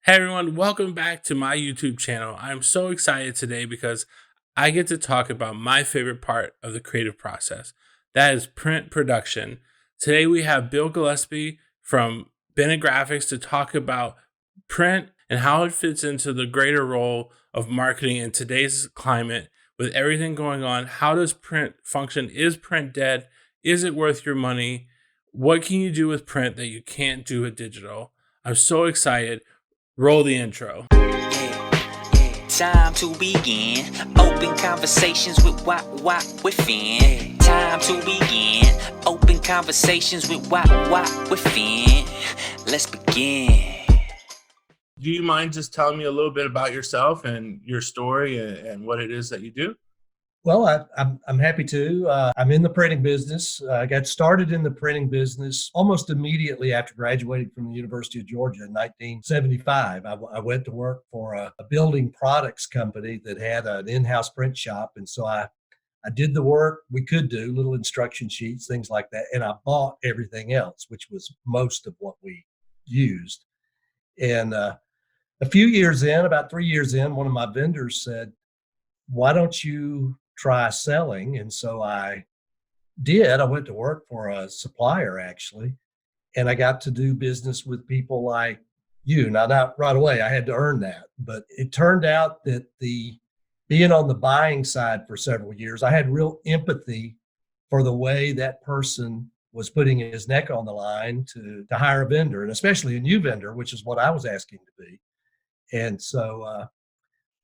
Hey everyone, welcome back to my YouTube channel. I'm so excited today because I get to talk about my favorite part of the creative process. That is print production. Today we have Bill Gillespie from Bennett Graphics to talk about print and how it fits into the greater role of marketing in today's climate with everything going on. How does print function? Is print dead? Is it worth your money? What can you do with print that you can't do with digital? I'm so excited. Roll the intro. Time to begin open conversations with what within. Time to begin open conversations with what within. Let's begin. Do you mind just telling me a little bit about yourself and your story and what it is that you do? Well, I'm happy to. I'm in the printing business. I got started in the printing business almost immediately after graduating from the University of Georgia in 1975. I went to work for a building products company that had an in-house print shop. And so I did the work we could do, little instruction sheets, things like that. And I bought everything else, which was most of what we used. And a few years in, about 3 years in, one of my vendors said, "Why don't you try selling?" And so I did. I went to work for a supplier actually, and I got to do business with people like you. Now, not right away, I had to earn that, but it turned out that the being on the buying side for several years, I had real empathy for the way that person was putting his neck on the line to hire a vendor, and especially a new vendor, which is what I was asking to be. And so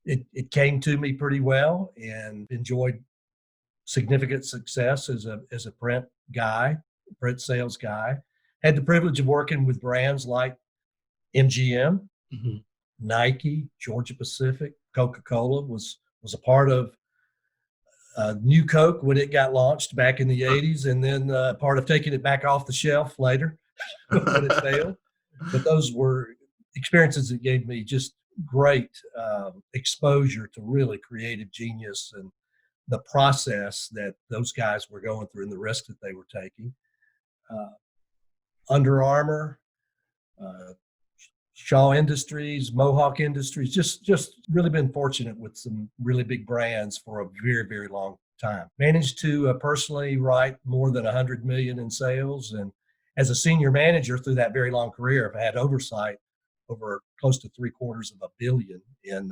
it came to me pretty well, and enjoyed significant success as a print sales guy. Had the privilege of working with brands like MGM, Mhm. Nike, Georgia Pacific, Coca-Cola was a part of New Coke when it got launched back in the 80s, and then part of taking it back off the shelf later when it failed. But those were experiences that gave me just great exposure to really creative genius and the process that those guys were going through and the risk that they were taking. Uh, Under Armour, uh, Shaw Industries, Mohawk Industries, just really been fortunate with some really big brands for a very, very long time. Managed to personally write more than 100 million in sales, and as a senior manager through that very long career, I've had oversight over close to 750 million in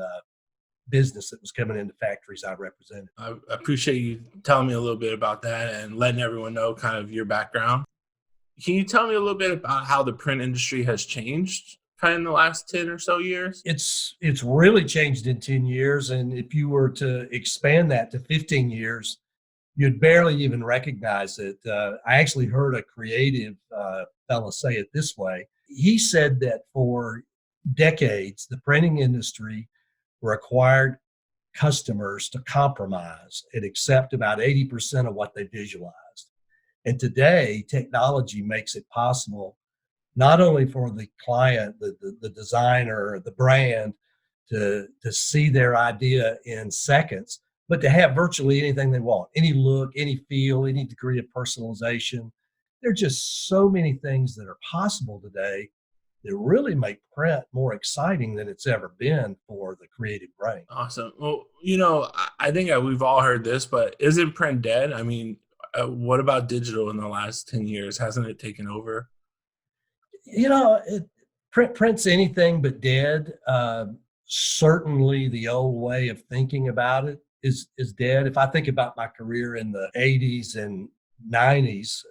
business that was coming into factories I represented. I appreciate you telling me a little bit about that and letting everyone know kind of your background. Can you tell me a little bit about how the print industry has changed kind of in the last 10 or so years? It's really changed in 10 years, and if you were to expand that to 15 years, you'd barely even recognize it. I actually heard a creative fellow say it this way. He said that for decades, the printing industry required customers to compromise and accept about 80% of what they visualized. And today, technology makes it possible not only for the client, the designer, the brand to see their idea in seconds, but to have virtually anything they want, any look, any feel, any degree of personalization. There are just so many things that are possible today that really make print more exciting than it's ever been for the creative brain. Awesome. Well, I think we've all heard this, but isn't print dead? I mean, what about digital in the last 10 years? Hasn't it taken over? You know, print's anything but dead. Certainly, the old way of thinking about it is dead. If I think about my career in the '80s and '90s,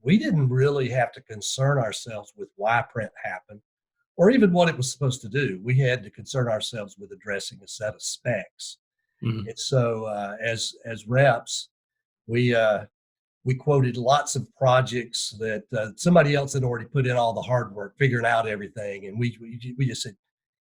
we didn't really have to concern ourselves with why print happened or even what it was supposed to do. We had to concern ourselves with addressing a set of specs. Mhm. And so, as reps, we we quoted lots of projects that somebody else had already put in all the hard work figuring out everything, and we just said,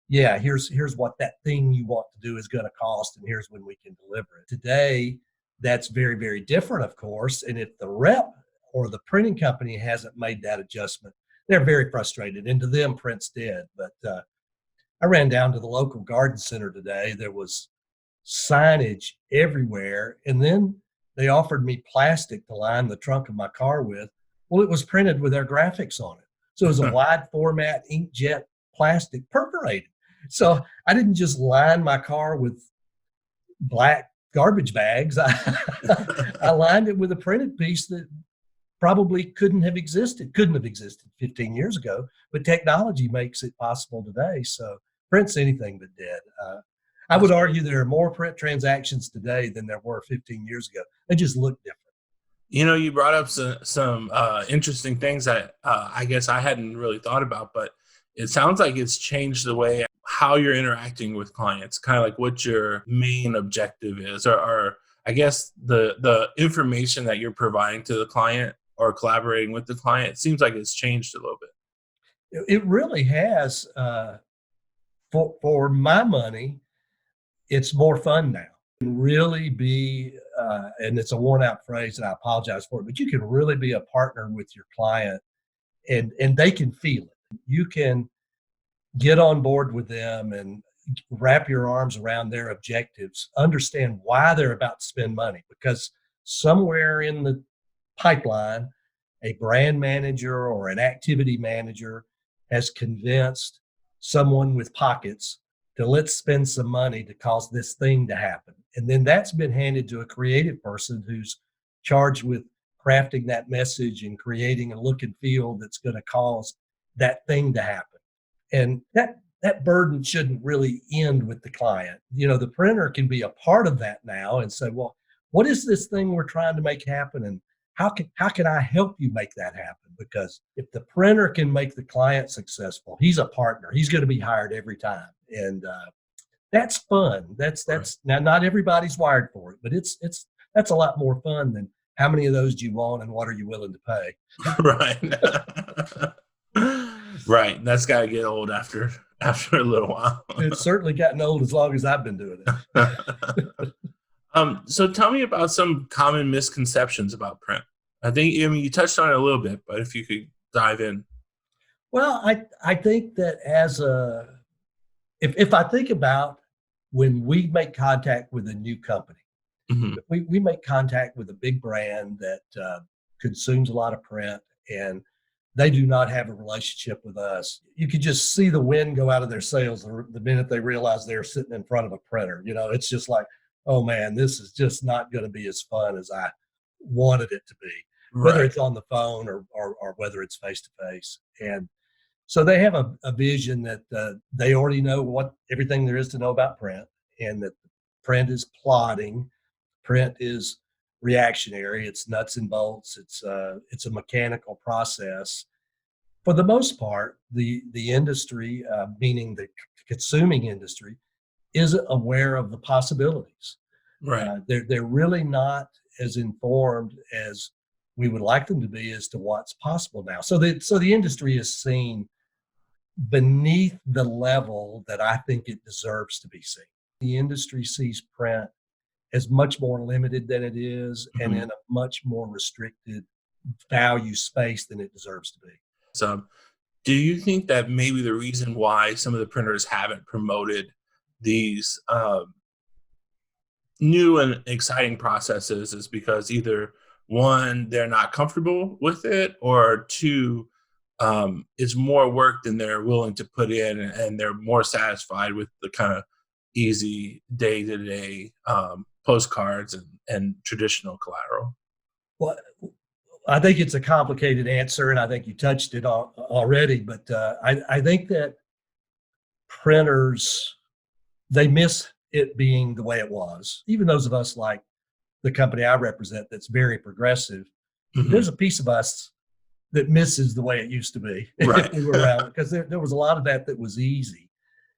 yeah, here's what that thing you want to do is going to cost, and here's when we can deliver it. Today, that's very, very different, of course. And if the rep or the printing company hasn't made that adjustment, they're very frustrated, and to them print's dead. But I ran down to the local garden center today. There was signage everywhere. And then they offered me plastic to line the trunk of my car with. Well, it was printed with their graphics on it. So it was a wide format inkjet plastic perforated. So I didn't just line my car with black garbage bags. I lined it with a printed piece that probably couldn't have existed 15 years ago, but technology makes it possible today. So print's anything but dead. I would argue there are more print transactions today than there were 15 years ago. They just look different. You brought up some interesting things that I guess I hadn't really thought about, but it sounds like it's changed the way how you're interacting with clients, kind of like what your main objective is, or I guess the information that you're providing to the client or collaborating with the client. It seems like it's changed a little bit. It really has. For my money, it's more fun now. Really be, and it's a worn out phrase, and I apologize for it, but you can really be a partner with your client, and they can feel it. You can get on board with them and wrap your arms around their objectives, understand why they're about to spend money, because somewhere in the pipeline, a brand manager or an activity manager has convinced someone with pockets to let's spend some money to cause this thing to happen. And then that's been handed to a creative person who's charged with crafting that message and creating a look and feel that's going to cause that thing to happen. And that burden shouldn't really end with the client. The printer can be a part of that now and say, well, what is this thing we're trying to make happen? And how can I help you make that happen? Because if the printer can make the client successful, he's a partner. He's going to be hired every time. And that's fun. That's Right. Now, not everybody's wired for it, but that's a lot more fun than how many of those do you want and what are you willing to pay? Right. Right. That's got to get old after a little while. It's certainly gotten old as long as I've been doing it. So tell me about some common misconceptions about print. I mean, you touched on it a little bit, but if you could dive in. Well, I think that if I think about when we make contact with a new company, Mhm. we make contact with a big brand that consumes a lot of print, and they do not have a relationship with us. You could just see the wind go out of their sails the minute they realize they're sitting in front of a printer. It's just like, oh man, this is just not going to be as fun as I wanted it to be, whether Right. it's on the phone or whether it's face to face. And so they have a vision that they already know everything there is to know about print, and that print is plodding, print is reactionary, it's nuts and bolts, it's a mechanical process. For the most part, the industry, meaning the consuming industry, isn't aware of the possibilities. Right. They're really not as informed as we would like them to be as to what's possible now. So the industry is seen beneath the level that I think it deserves to be seen. The industry sees print as much more limited than it is, and Mhm. in a much more restricted value space than it deserves to be. So, do you think that maybe the reason why some of the printers haven't promoted these new and exciting processes is because either one, they're not comfortable with it, or two, it's more work than they're willing to put in, and they're more satisfied with the kind of easy day to day postcards and traditional collateral? Well, I think it's a complicated answer, and I think you touched it already. But I think that printers, they miss it being the way it was. Even those of us like the company I represent, that's very progressive. Mhm. There's a piece of us that misses the way it used to be Right. if we were around, because there was a lot of that was easy.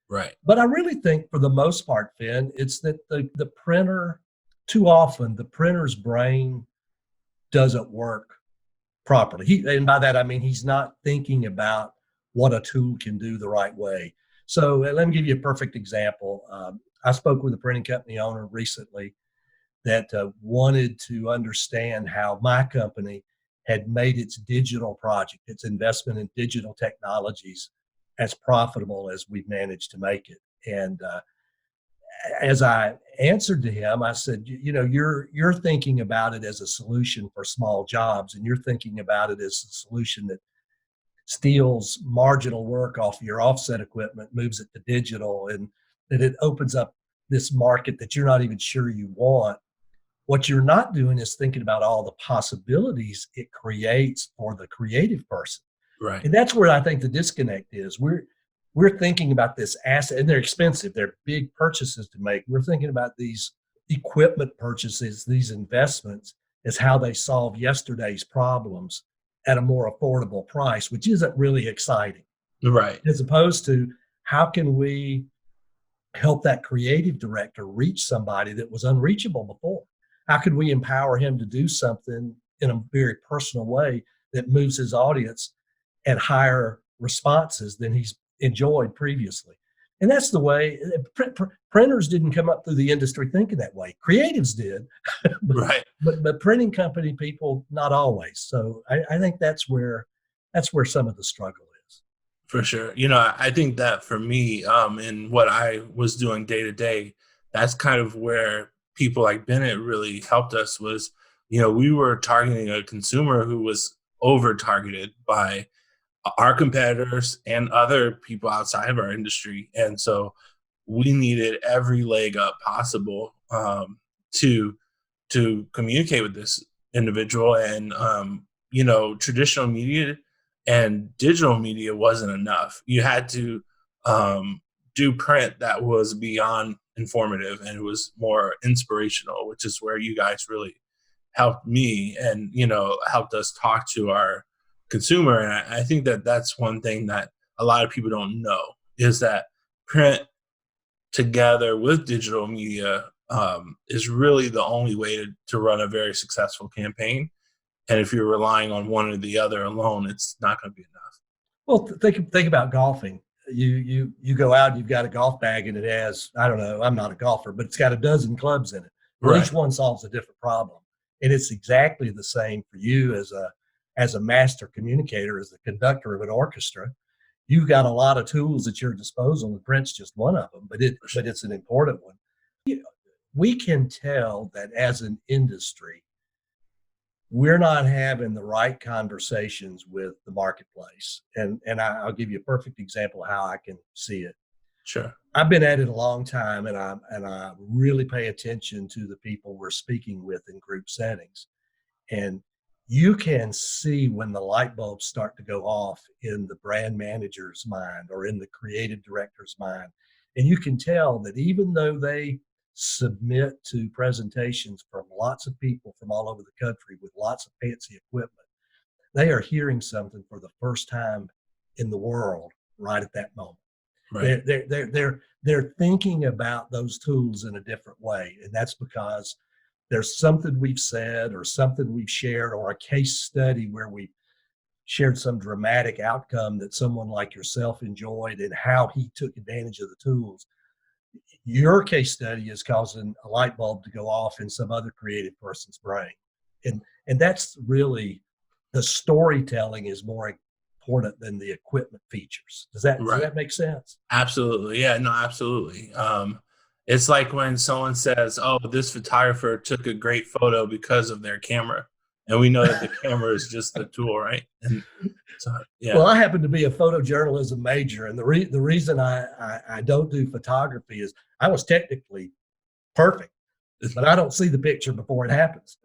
Right. But I really think for the most part, Phen, it's that the printer, too often, the printer's brain doesn't work properly. And by that, I mean, he's not thinking about what a tool can do the right way. So let me give you a perfect example. I spoke with a printing company owner recently that wanted to understand how my company had made its digital project, its investment in digital technologies, as profitable as we've managed to make it. And as I answered to him, I said, you're thinking about it as a solution for small jobs, and you're thinking about it as a solution that steals marginal work off your offset equipment, moves it to digital, and that it opens up this market that you're not even sure you want. What you're not doing is thinking about all the possibilities it creates for the creative person. Right. And that's where I think the disconnect is. We're thinking about this asset, and they're expensive. They're big purchases to make. We're thinking about these equipment purchases, these investments, as how they solve yesterday's problems at a more affordable price, which isn't really exciting. Right. As opposed to how can we help that creative director reach somebody that was unreachable before? How could we empower him to do something in a very personal way that moves his audience at higher responses than he's enjoyed previously? And that's the way printers didn't come up through the industry thinking that way. Creatives did, Right. but printing company people not always. So I think that's where some of the struggle is. For sure. I think that for me, in what I was doing day to day, that's kind of where people like Bennett really helped us was, we were targeting a consumer who was over targeted by our competitors and other people outside of our industry. And so we needed every leg up possible to communicate with this individual. And, traditional media and digital media wasn't enough. You had to do print that was beyond informative and it was more inspirational, which is where you guys really helped me and, helped us talk to our consumer. And I think that that's one thing that a lot of people don't know is that print together with digital media is really the only way to run a very successful campaign. And if you're relying on one or the other alone, it's not going to be enough. Well, think about golfing. You go out, you've got a golf bag, and it has, I don't know, I'm not a golfer, but it's got a dozen clubs in it. Well, Right. each one solves a different problem, and it's exactly the same for you as a master communicator, as the conductor of an orchestra. You've got a lot of tools at your disposal, and print's just one of them, but it's an important one. We can tell that as an industry, we're not having the right conversations with the marketplace. And I'll give you a perfect example of how I can see it. Sure. I've been at it a long time, and I really pay attention to the people we're speaking with in group settings. And you can see when the light bulbs start to go off in the brand manager's mind or in the creative director's mind. And you can tell that even though they submit to presentations from lots of people from all over the country with lots of fancy equipment, they are hearing something for the first time in the world right at that moment. Right. They're thinking about those tools in a different way, and that's because there's something we've said or something we've shared or a case study where we shared some dramatic outcome that someone like yourself enjoyed and how he took advantage of the tools. Your case study is causing a light bulb to go off in some other creative person's brain. And that's really, the storytelling is more important than the equipment features. Does that make sense? Absolutely. Yeah, no, absolutely. It's like when someone says, oh, this photographer took a great photo because of their camera. And we know that the camera is just the tool, right? And so, yeah. Well, I happen to be a photojournalism major, and the reason I don't do photography is I was technically perfect, but I don't see the picture before it happens.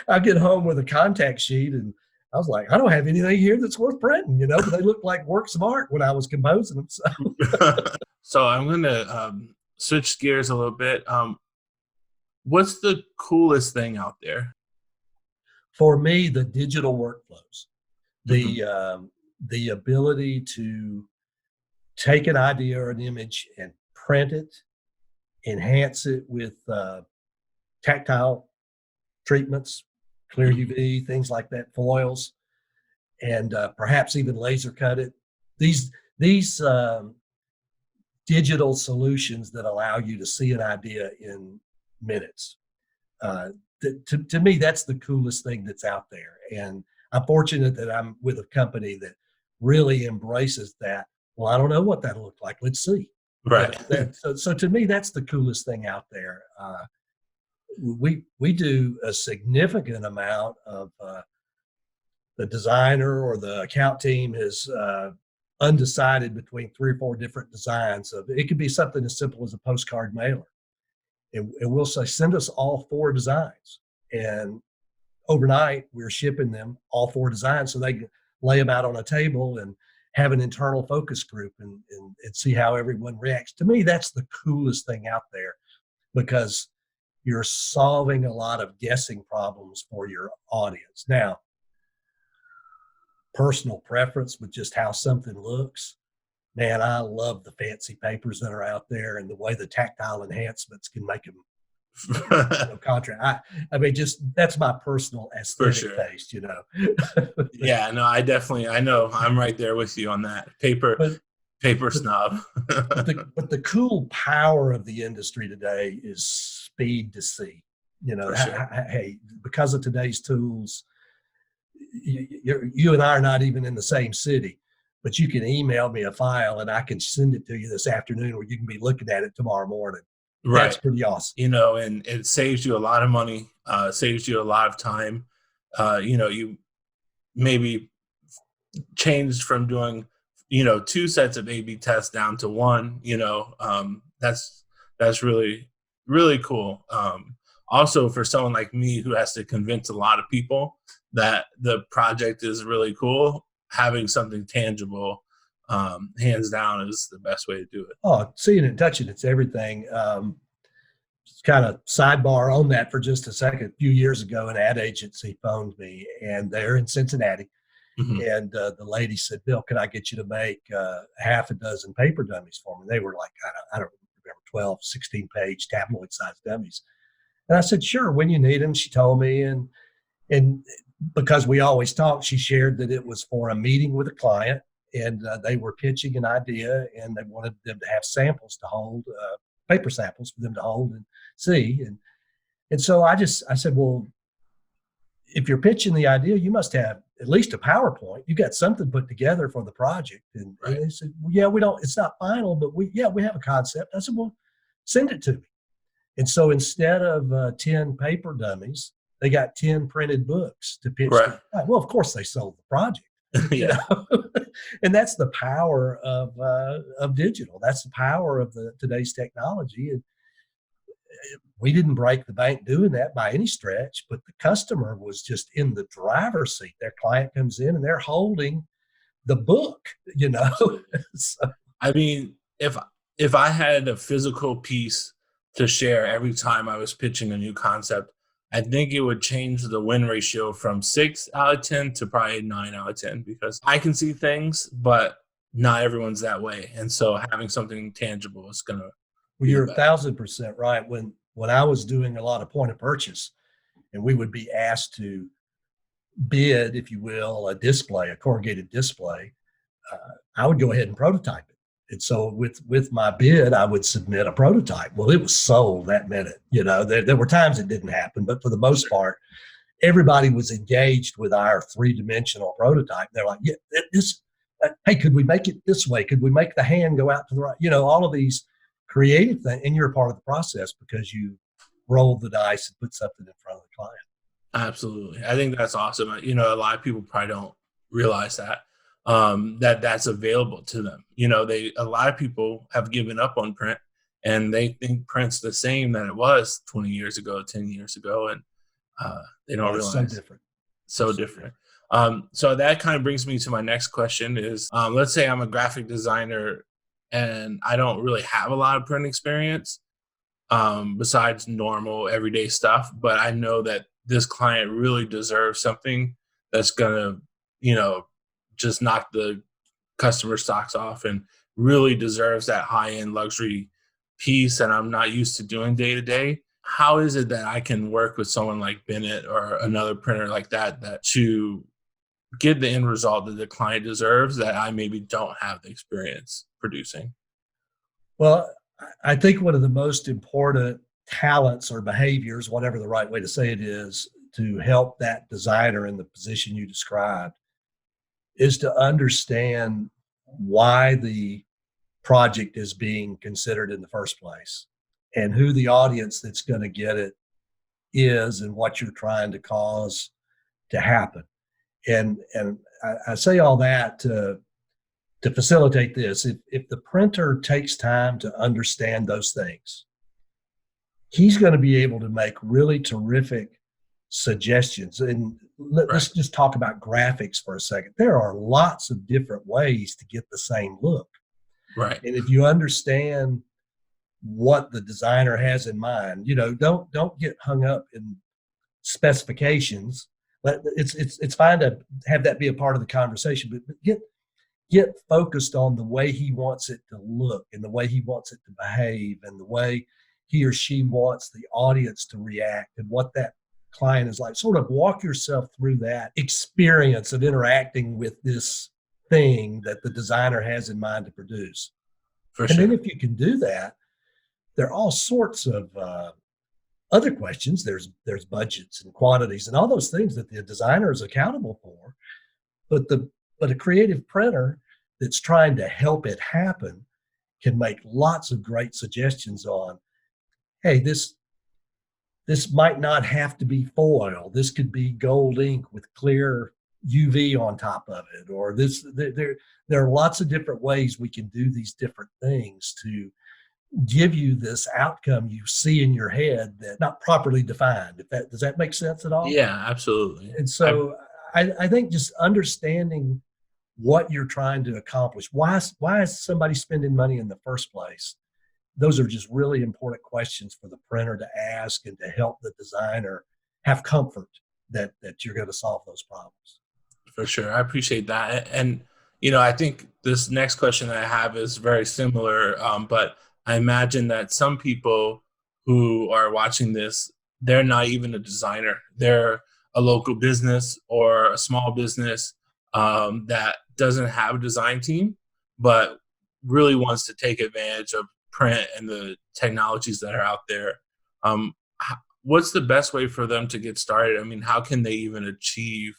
I get home with a contact sheet, and I was like, I don't have anything here that's worth printing, but they look like works of art when I was composing them. So I'm going to switch gears a little bit. What's the coolest thing out there? For me, the digital workflows, the ability to take an idea or an image and print it, enhance it with tactile treatments, clear UV, things like that, foils, and perhaps even laser cut it. These digital solutions that allow you to see an idea in minutes. To me, that's the coolest thing that's out there. And I'm fortunate that I'm with a company that really embraces that. Well, I don't know what that'll look like. Let's see. Right. So to me, that's the coolest thing out there. We do a significant amount of the designer or the account team is undecided between 3 or 4 different designs. Of it could be something as simple as a postcard mailer, and we'll say, send us all 4 designs. And overnight, we're shipping them all 4 designs so they can lay them out on a table and have an internal focus group and see how everyone reacts. To me, that's the coolest thing out there, because you're solving a lot of guessing problems for your audience. Now, personal preference with just how something looks, man, I love the fancy papers that are out there and the way the tactile enhancements can make them contract. I mean, just that's my personal For aesthetic sure. taste, you know. Yeah, no, I know I'm right there with you on that. But Paper but snob. but the cool power of the industry today is speed to see. You know, For sure. hey, because of today's tools, you and I are not even in the same city, but you can email me a file and I can send it to you this afternoon, or you can be looking at it tomorrow morning. That's Right. pretty awesome. You know, and it saves you a lot of money, saves you a lot of time. You know, you maybe changed from doing, 2 sets of A/B tests down to one. That's really really cool. Also, for someone like me who has to convince a lot of people that the project is really cool, having something tangible, hands down, is the best way to do it. Oh, seeing and touching, it's everything. Kind of sidebar on that for just a second. A few years ago, an ad agency phoned me, and they're in Cincinnati. Hmm. And the lady said, Bill, can I get you to make half a dozen paper dummies for me? They were like, I don't remember, 12, 16-page tabloid sized dummies. And I said, sure, when you need them. She told me. And because we always talk, she shared that it was for a meeting with a client, and they were pitching an idea, and they wanted them to have samples to hold, paper samples for them to hold and see. And so I said, well, if you're pitching the idea, you must have at least a PowerPoint. You got something put together for the project. And Right. they said, well, yeah, we don't, it's not final, but we have a concept. I said, well, send it to me. And so instead of 10 paper dummies, they got 10 printed books to pitch Right. to. Well, of course they sold the project, you Yeah. know, and that's the power of digital. That's the power of today's technology. And we didn't break the bank doing that by any stretch, but the customer was just in the driver's seat. Their client comes in and they're holding the book, you know. So, I mean, if I had a physical piece to share every time I was pitching a new concept, I think it would change the win ratio from 6 out of 10 to probably 9 out of 10, because I can see things, but not everyone's that way. And so having something tangible is gonna well, be the you're best. 1,000% right. When I was doing a lot of point of purchase, and we would be asked to bid, if you will, a corrugated display, I would go ahead and prototype it. And so with my bid, I would submit a prototype. Well, it was sold that minute. You know, there were times it didn't happen, but for the most part, everybody was engaged with our 3-dimensional prototype. They're like, yeah, this, hey, could we make it this way? Could we make the hand go out to the right? You know, all of these creative things, and you're a part of the process because you rolled the dice and put something in front of the client. Absolutely. I think that's awesome. A lot of people probably don't realize that, that that's available to them. A lot of people have given up on print, and they think print's the same that it was 20 years ago, 10 years ago. And they don't Oh, it's so realize different. so It's so different. So that kind of brings me to my next question is, let's say I'm a graphic designer and I don't really have a lot of print experience, besides normal everyday stuff, but I know that this client really deserves something that's gonna, you know, just knock the customer socks off, and really deserves that high end luxury piece that I'm not used to doing day to day. How is it that I can work with someone like Bennett or another printer like that, to get the end result that the client deserves, that I maybe don't have the experience producing? Well, I think one of the most important talents or behaviors, whatever the right way to say it is, to help that designer in the position you described is to understand why the project is being considered in the first place and who the audience that's going to get it is and what you're trying to cause to happen. And I say all that to facilitate this. If the printer takes time to understand those things, he's going to be able to make really terrific suggestions. And Right. let's just talk about graphics for a second. There are lots of different ways to get the same look. Right. And if you understand what the designer has in mind, don't get hung up in specifications. But it's fine to have that be a part of the conversation, but get focused on the way he wants it to look and the way he wants it to behave and the way he or she wants the audience to react and what that client is like. Sort of walk yourself through that experience of interacting with this thing that the designer has in mind to produce. For And then sure. if you can do that, there are all sorts of other questions. There's budgets and quantities and all those things that the designer is accountable for. But a creative printer that's trying to help it happen can make lots of great suggestions on, hey, this might not have to be foil. This could be gold ink with clear UV on top of it, or there are lots of different ways we can do these different things to give you this outcome you see in your head that not properly defined. If that does that make sense at all? Yeah, absolutely. And I so I think just understanding what you're trying to accomplish. Why is somebody spending money in the first place? Those are just really important questions for the printer to ask and to help the designer have comfort that you're going to solve those problems. For sure. I appreciate that. And, I think this next question that I have is very similar. But I imagine that some people who are watching this, they're not even a designer. They're a local business or a small business that doesn't have a design team, but really wants to take advantage of print and the technologies that are out there. What's the best way for them to get started? I mean, how can they even achieve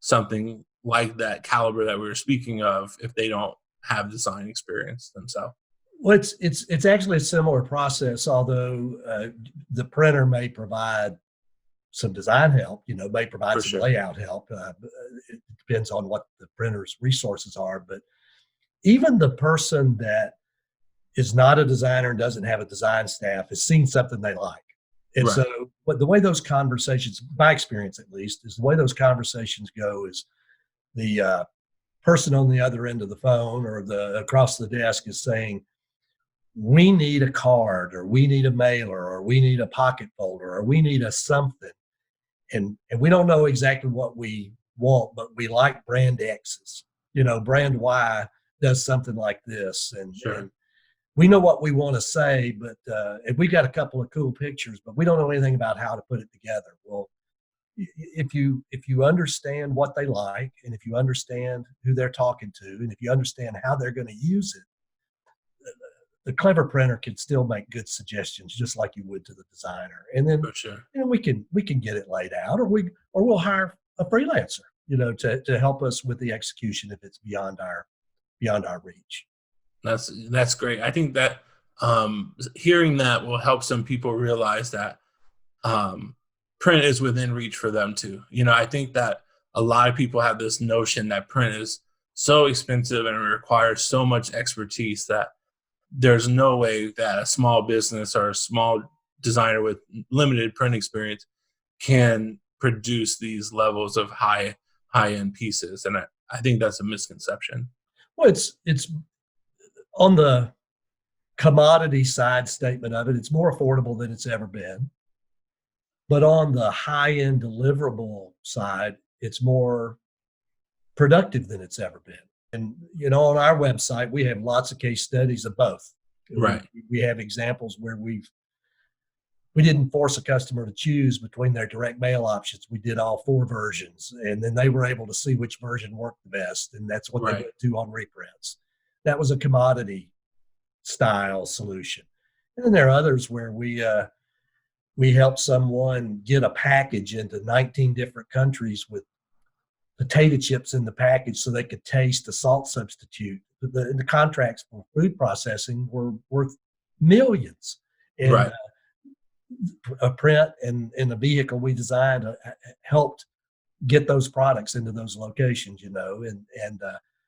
something like that caliber that we were speaking of if they don't have design experience themselves? Well, it's actually a similar process, although the printer may provide some design help, may provide For some sure. layout help. It depends on what the printer's resources are. But even the person that is not a designer and doesn't have a design staff has seen something they like. And Right. so, but the way those conversations, my experience at least, is the way those conversations go is the person on the other end of the phone or the across the desk is saying, we need a card or we need a mailer or we need a pocket folder or we need a something. And we don't know exactly what we want, but we like brand X's. Brand Y does something like this. And Sure. we know what we want to say, but and we got a couple of cool pictures, but we don't know anything about how to put it together. Well, if you understand what they like, and if you understand who they're talking to, and if you understand how they're going to use it, the clever printer can still make good suggestions, just like you would to the designer. And then For sure. we can get it laid out, or we'll hire a freelancer, to help us with the execution if it's beyond our reach. That's great. I think that hearing that will help some people realize that um, print is within reach for them too. I think that a lot of people have this notion that print is so expensive and it requires so much expertise that there's no way that a small business or a small designer with limited print experience can produce these levels of high end pieces. And I think that's a misconception. Well, it's on the commodity side statement of it. It's more affordable than it's ever been. But on the high end deliverable side, it's more productive than it's ever been. And on our website, we have lots of case studies of both. We, Right. we have examples where we didn't force a customer to choose between their direct mail options. We did all four versions, and then they were able to see which version worked the best, and that's what they Right. went to on reprints. That was a commodity style solution. And then there are others where we help someone get a package into 19 different countries with potato chips in the package so they could taste a salt substitute. The contracts for food processing were worth millions. And Right. a print and a vehicle we designed helped get those products into those locations, and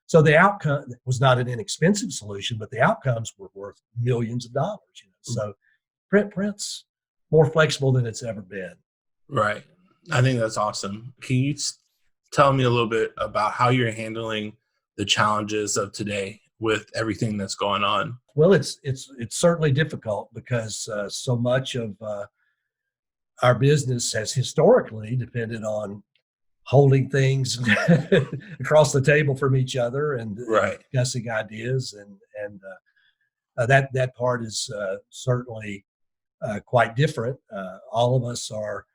so the outcome was not an inexpensive solution, but the outcomes were worth millions of dollars. So print's more flexible than it's ever been. Right. I think that's awesome. Can you tell me a little bit about how you're handling the challenges of today with everything that's going on? Well, it's certainly difficult because so much of our business has historically depended on holding things across the table from each other and Right. discussing ideas, and that part is certainly quite different. All of us are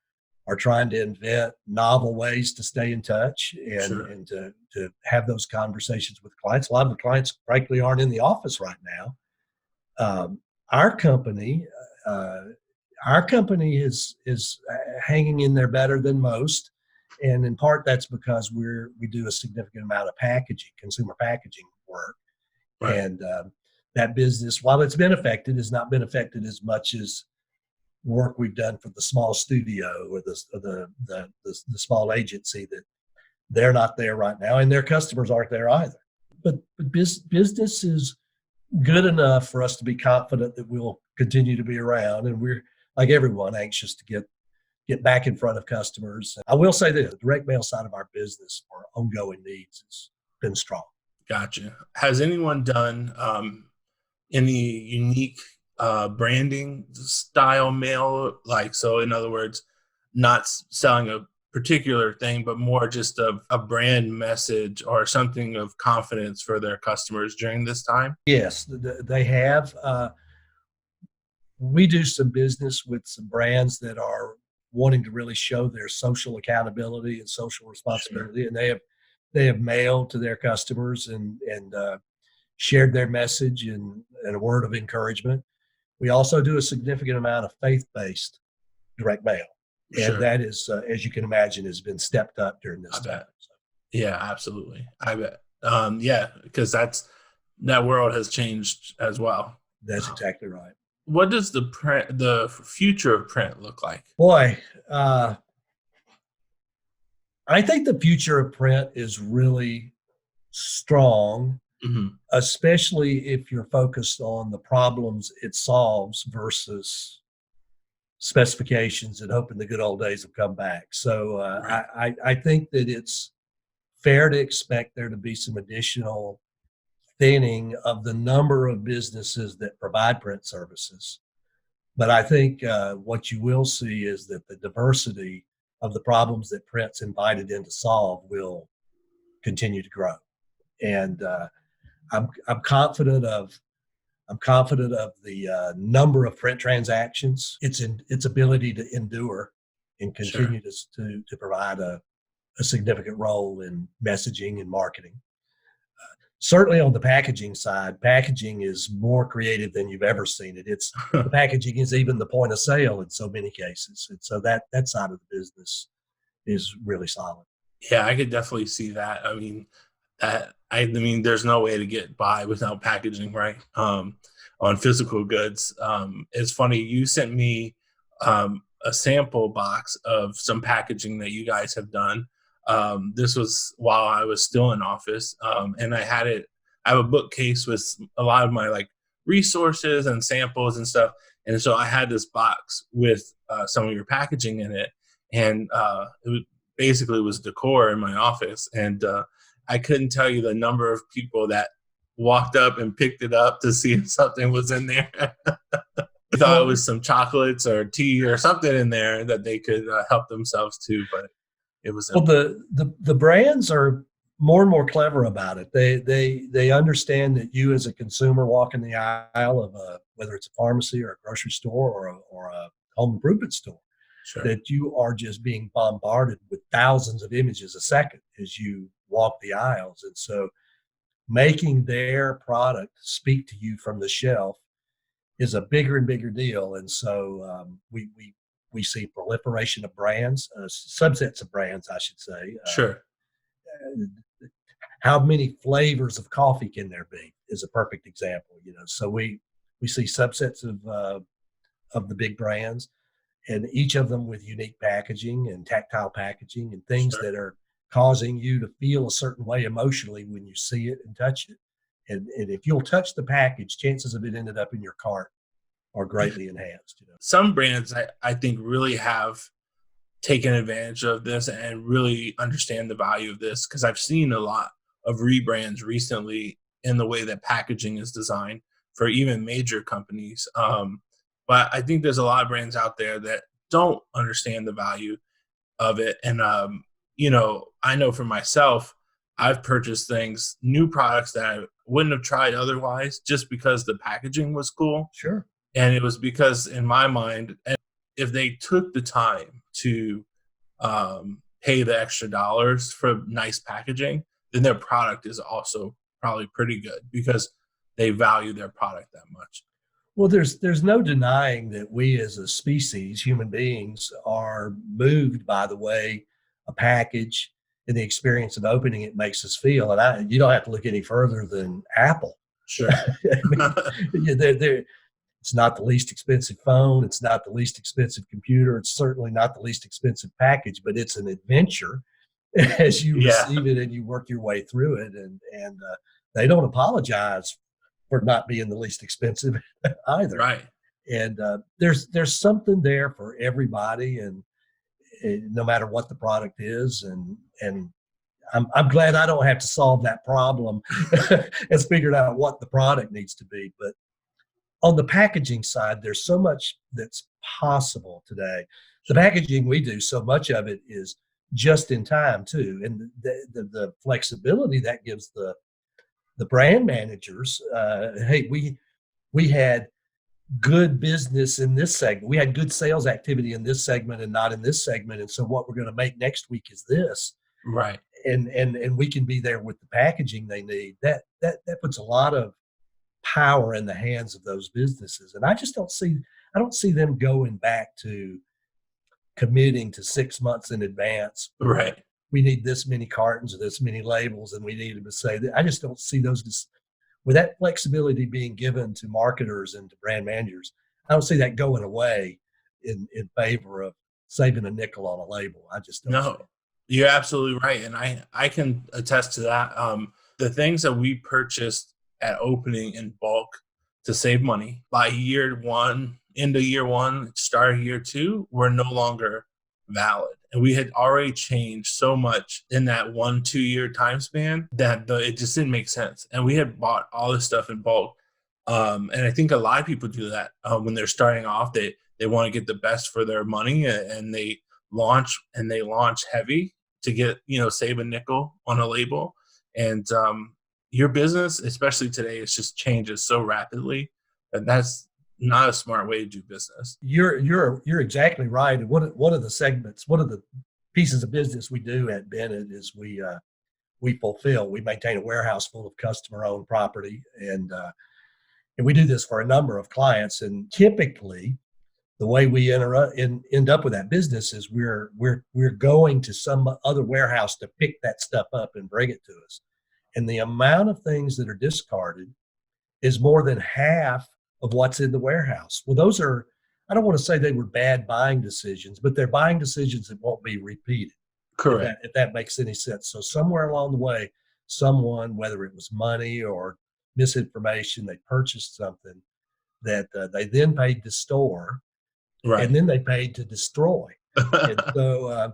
trying to invent novel ways to stay in touch and, Sure. and to have those conversations with clients. A lot of the clients, frankly, aren't in the office right now. Um, our company, uh, our company is hanging in there better than most, and in part that's because we do a significant amount of packaging, consumer packaging work, Right. and that business, while it's been affected, has not been affected as much as work we've done for the small studio or the small agency that they're not there right now, and their customers aren't there either. But business is good enough for us to be confident that we'll continue to be around, and we're like everyone anxious to get back in front of customers. I will say this: the direct mail side of our business for ongoing needs has been strong. Gotcha. Has anyone done any unique branding style mail? Like, so in other words, not selling a particular thing, but more just a brand message or something of confidence for their customers during this time? Yes, they have. We do some business with some brands that are wanting to really show their social accountability and social Sure. responsibility, and they have mailed to their customers and shared their message and a word of encouragement. We also do a significant amount of faith-based direct mail, and Sure. that is, as you can imagine, has been stepped up during I this time. bet. Yeah, absolutely. I bet. Yeah, because that world has changed as well. That's exactly right. What does the future of print look like? Boy, uh, I think the future of print is really strong, Hmm. especially if you're focused on the problems it solves versus specifications and hoping the good old days will come back. So Right. I think that it's fair to expect there to be some additional thinning of the number of businesses that provide print services. But I think what you will see is that the diversity of the problems that print's invited in to solve will continue to grow. And I'm confident of the number of print transactions, its ability to endure and Sure. continue to provide a significant role in messaging and marketing. Certainly on the packaging side, packaging is more creative than you've ever seen it. It's the packaging is even the point of sale in so many cases, and so that side of the business is really solid. Yeah, I could definitely see that. I mean, I mean, there's no way to get by without packaging, right? On physical goods. It's funny, you sent me a sample box of some packaging that you guys have done. This was while I was still in office, and I had it. I have a bookcase with a lot of my like resources and samples and stuff, and so I had this box with some of your packaging in it, and basically was decor in my office, and I couldn't tell you the number of people that walked up and picked it up to see if something was in there. They thought it Well, was some chocolates or tea or something in there that they could help themselves to, but it was well, the brands are more and more clever about it. They understand that you as a consumer walking the aisle of whether it's a pharmacy or a grocery store or a home improvement store, sure, that you are just being bombarded with thousands of images a second as you walk the aisles. And so making their product speak to you from the shelf is a bigger and bigger deal. And so we see proliferation of brands, subsets of brands, I should say. sure. How many flavors of coffee can there be is a perfect example. So we see subsets of the big brands. and each of them with unique packaging and tactile packaging and things Sure. that are causing you to feel a certain way emotionally when you see it and touch it. And if you'll touch the package, chances of it ended up in your cart are greatly enhanced. Some brands I think really have taken advantage of this and really understand the value of this, because I've seen a lot of rebrands recently in the way that packaging is designed for even major companies. But I think there's a lot of brands out there that don't understand the value of it. And, I know for myself, I've purchased things, new products that I wouldn't have tried otherwise just because the packaging was cool. Sure. And it was because, in my mind, if they took the time to pay the extra dollars for nice packaging, then their product is also probably pretty good because they value their product that much. Well, there's no denying that we as a species, human beings, are moved by the way a package and the experience of opening it makes us feel. And you don't have to look any further than Apple. Sure. I mean, yeah, it's not the least expensive phone. It's not the least expensive computer. It's certainly not the least expensive package, but it's an adventure as you Yeah. receive it and you work your way through it. And they don't apologize for not being the least expensive either. Right. And there's something there for everybody, and no matter what the product is, and I'm glad I don't have to solve that problem and figured out what the product needs to be. But on the packaging side, there's so much that's possible today. The packaging we do, so much of it is just in time too, and the flexibility that gives the brand managers. Hey, we had good business in this segment. We had good sales activity in this segment and not in this segment. And so what we're going to make next week is this. Right. And we can be there with the packaging they need. That puts a lot of power in the hands of those businesses. And I don't see them going back to committing to 6 months in advance. Right. We need this many cartons or this many labels, and we need them to say that. I just don't see those with that flexibility being given to marketers and to brand managers. I don't see that going away in favor of saving a nickel on a label. I just don't. No, you're absolutely right. And I can attest to that. The things that we purchased at opening in bulk to save money by into year one, start of year two, were no longer valid. And we had already changed so much in that 1-2 year time span that it just didn't make sense. And we had bought all this stuff in bulk. And I think a lot of people do that when they're starting off. They want to get the best for their money, and they launch heavy to get, save a nickel on a label. And your business, especially today, it just changes so rapidly, and that's not a smart way to do business. You're exactly right. And one of the pieces of business we do at Bennett is we maintain a warehouse full of customer-owned property, and we do this for a number of clients. And typically, the way we end up with that business is we're going to some other warehouse to pick that stuff up and bring it to us. And the amount of things that are discarded is more than half of what's in the warehouse. Well, I don't want to say they were bad buying decisions, but they're buying decisions that won't be repeated. Correct. If that makes any sense. So somewhere along the way, someone, whether it was money or misinformation, they purchased something that they then paid to store, Right. and then they paid to destroy. And so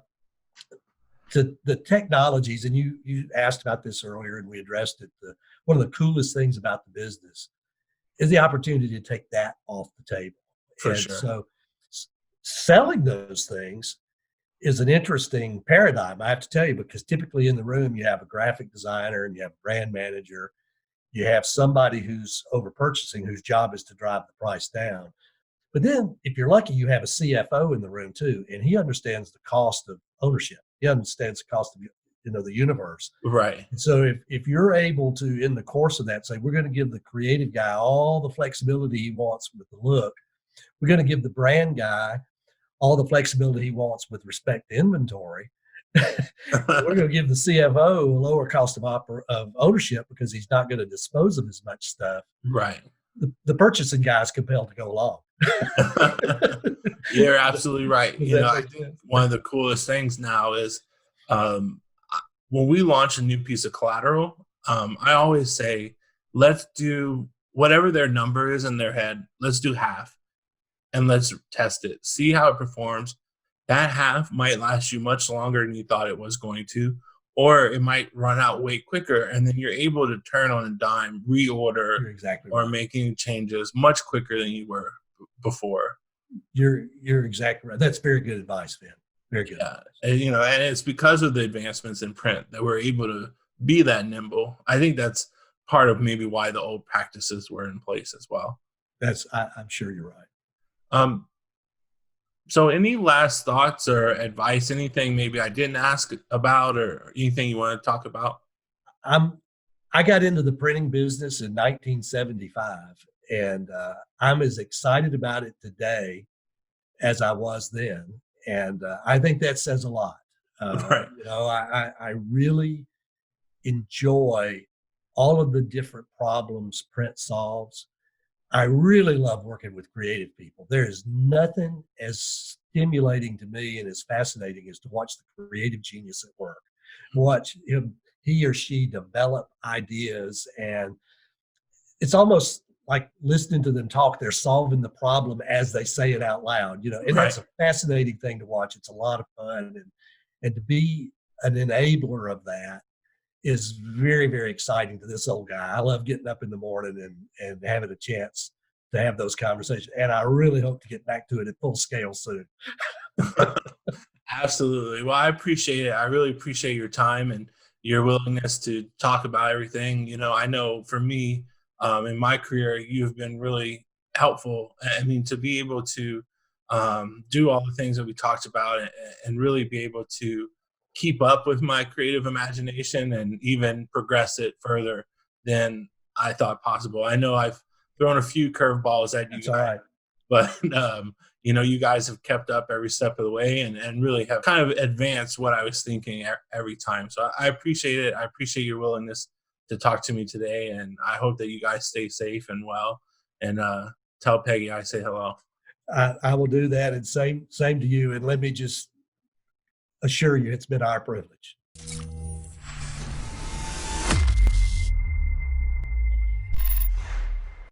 to the technologies, and you asked about this earlier, and we addressed it. One of the coolest things about the business is the opportunity to take that off the table. For and sure. So selling those things is an interesting paradigm, I have to tell you, because typically in the room you have a graphic designer and you have a brand manager, you have somebody who's over purchasing whose job is to drive the price down. But then if you're lucky, you have a CFO in the room too, and he understands the cost of ownership. He understands the cost of the universe. Right. And so if you're able to, in the course of that, say, we're going to give the creative guy all the flexibility he wants with the look, we're going to give the brand guy all the flexibility he wants with respect to inventory, we're going to give the CFO a lower cost of ownership because he's not going to dispose of as much stuff. Right. The purchasing guy is compelled to go along. You're absolutely right. Does You know, that I make think sense? one of the coolest things now is when we launch a new piece of collateral, I always say, let's do whatever their number is in their head, let's do half and let's test it, see how it performs. That half might last you much longer than you thought it was going to, or it might run out way quicker. And then you're able to turn on a dime, reorder, You're exactly or right. making changes much quicker than you were before. You're exactly right. That's very good advice, Ben. Very good Yeah, advice. and and it's because of the advancements in print that we're able to be that nimble. I think that's part of maybe why the old practices were in place as well. I'm sure you're right. Um, so any last thoughts or advice, anything maybe I didn't ask about or anything you want to talk about? I'm I got into the printing business in 1975, and I'm as excited about it today as I was then, and I think that says a lot. Right, I really enjoy all of the different problems print solves. I really love working with creative people. There is nothing as stimulating to me and as fascinating as to watch the creative genius at work. Watch him, he or she develop ideas, and it's almost like listening to them talk. They're solving the problem as they say it out loud, and right. that's a fascinating thing to watch. It's a lot of fun, and to be an enabler of that is very, very exciting to this old guy. I love getting up in the morning and having a chance to have those conversations. And I really hope to get back to it at full scale soon. Absolutely. Well, I appreciate it. I really appreciate your time and your willingness to talk about everything. I know for me, in my career, you've been really helpful. I mean, to be able to do all the things that we talked about and really be able to keep up with my creative imagination and even progress it further than I thought possible. I know I've thrown a few curveballs at you That's all guys, right. but you guys have kept up every step of the way and really have kind of advanced what I was thinking every time. So I appreciate it. I appreciate your willingness to talk to me today, and I hope that you guys stay safe and well. And tell Peggy I say hello. I will do that. And same to you. And let me just assure you, it's been our privilege.